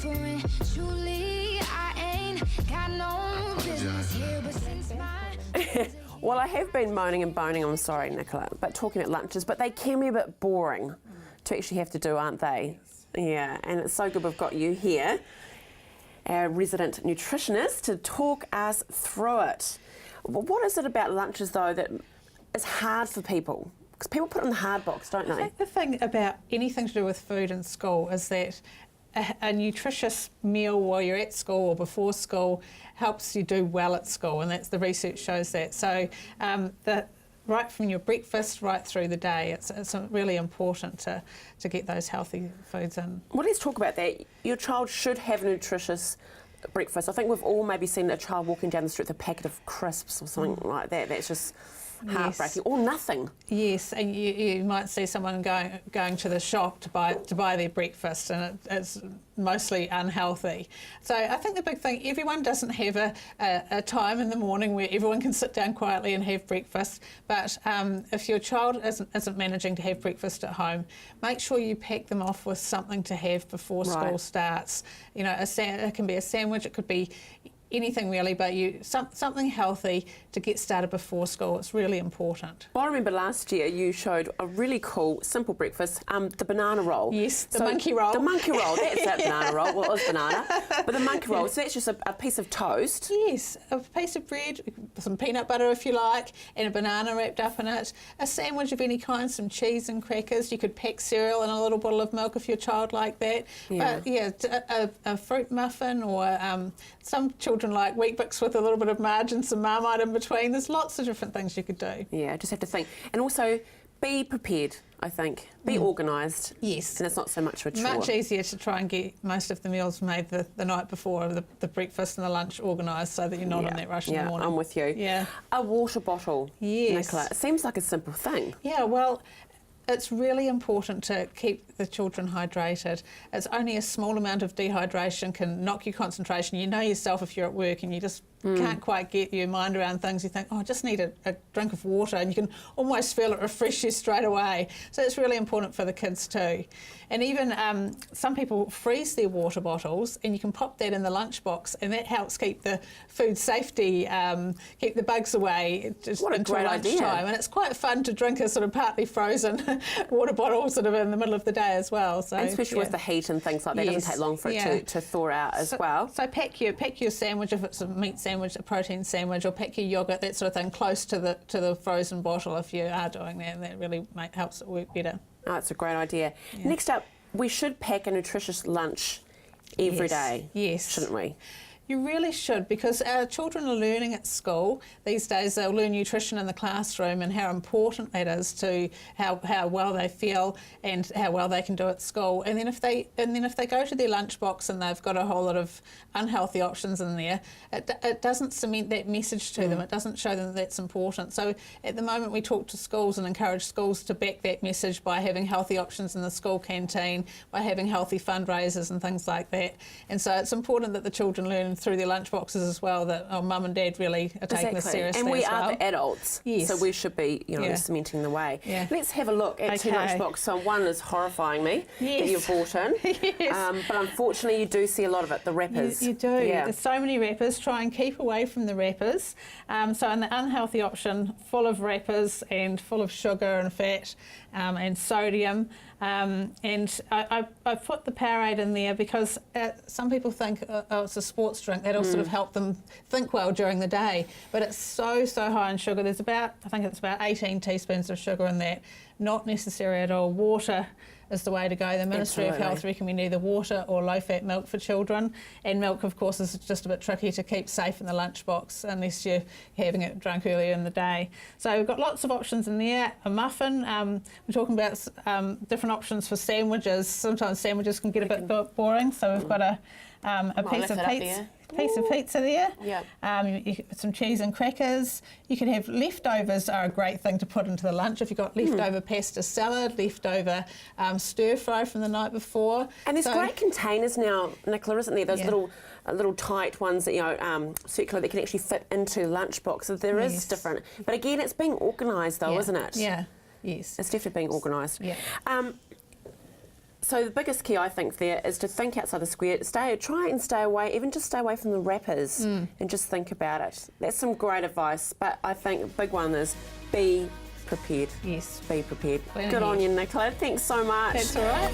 different. Truly, I ain't got no business here, but since my Well, I have been moaning and boning, I'm sorry, Nicola, but talking about lunches, but they can be a bit boring to actually have to do, aren't they? Yeah, and it's so good we've got you here, our resident nutritionist, to talk us through it. What is it about lunches, though, that is hard for people? Because people put it in the hard box, don't they? I think the thing about anything to do with food in school is that a nutritious meal while you're at school or before school helps you do well at school, and that's the research shows that. So right from your breakfast right through the day, it's really important to get those healthy foods in. Well, let's talk about that. Your child should have a nutritious breakfast. I think we've all maybe seen a child walking down the street with a packet of crisps or something like that. That's just heartbreaking. Or nothing. Yes, and you might see someone going to the shop to buy their breakfast, and it's mostly unhealthy. So I think the big thing, everyone doesn't have a time in the morning where everyone can sit down quietly and have breakfast, but if your child isn't managing to have breakfast at home, make sure you pack them off with something to have before school starts. You know, it can be a sandwich, it could be anything really, but something healthy to get started before school. It's really important. Well, I remember last year you showed a really cool, simple breakfast, the banana roll. Yes, the monkey roll. The monkey roll, that's that banana roll. Well, it was banana, but the monkey roll, so that's just a piece of toast. Yes, a piece of bread, some peanut butter if you like, and a banana wrapped up in it. A sandwich of any kind, some cheese and crackers. You could pack cereal and a little bottle of milk if your child like that. Yeah. But yeah, a fruit muffin, or some children like Weet-Bix with a little bit of margarine, some Marmite in between. There's lots of different things you could do. Yeah, just have to think. And also, be prepared, I think. Be organised. Yes. And it's not so much of a chore. Much easier to try and get most of the meals made the night before, the breakfast and the lunch organised, so that you're not in that rush in the morning. Yeah, I'm with you. Yeah. A water bottle, Yes. Nicola. It seems like a simple thing. Yeah, well, it's really important to keep the children hydrated. It's only a small amount of dehydration can knock your concentration. You know yourself if you're at work and you just can't quite get your mind around things. You think, oh, I just need a drink of water, and you can almost feel it refresh you straight away. So it's really important for the kids too. And even some people freeze their water bottles, and you can pop that in the lunchbox, and that helps keep the food safety, keep the bugs away until lunchtime. And it's quite fun to drink a sort of partly frozen water bottle sort of in the middle of the day as well. So, and especially with the heat and things like that, it doesn't take long for it to thaw out as well. So pack your sandwich, if it's a meat sandwich, a protein sandwich, or pack your yoghurt, that sort of thing, close to the frozen bottle if you are doing that, and that really helps it work better. Oh, that's a great idea. Yeah. Next up, we should pack a nutritious lunch every day. Yes. Shouldn't we? You really should, because our children are learning at school. These days they'll learn nutrition in the classroom, and how important that is to how well they feel and how well they can do at school. And then if they go to their lunchbox and they've got a whole lot of unhealthy options in there, it doesn't cement that message to them. It doesn't show them that's important. So at the moment we talk to schools and encourage schools to back that message by having healthy options in the school canteen, by having healthy fundraisers and things like that. And so it's important that the children learn through their lunchboxes as well that mum and dad really are taking this seriously. And we as well. are the adults, so we should be, cementing the way. Yeah. Let's have a look at two lunchboxes. So one is horrifying me that you've bought in, but unfortunately you do see a lot of it, the wrappers. You do. Yeah. There's so many wrappers. Try and keep away from the wrappers. So in the unhealthy option, full of wrappers and full of sugar and fat and sodium. And I put the Powerade in there because some people think it's a sports drink. That'll sort of help them think well during the day. But it's so high in sugar. There's I think it's about 18 teaspoons of sugar in that. Not necessary at all. Water is the way to go. The Ministry of Health recommend either water or low-fat milk for children. And milk, of course, is just a bit tricky to keep safe in the lunchbox unless you're having it drunk earlier in the day. So we've got lots of options in there. A muffin. We're talking about different options for sandwiches. Sometimes sandwiches can get a bit boring, so we've got a piece of pizza there. Some cheese and crackers. You can have leftovers are a great thing to put into the lunch. If you've got leftover pasta salad, leftover stir fry from the night before. And there's great containers now, Nicola, isn't there? Those little tight ones that circular that can actually fit into lunchbox. So there is different. But again, it's being organised though, isn't it? Yeah. Yes. It's definitely being organised. Yeah. So the biggest key I think there is to think outside the square. Try and stay away, even just stay away from the wrappers and just think about it. That's some great advice, but I think a big one is be prepared. Yes. Be prepared. Plan Good on ahead. you, Nicola. Thanks so much. That's all right.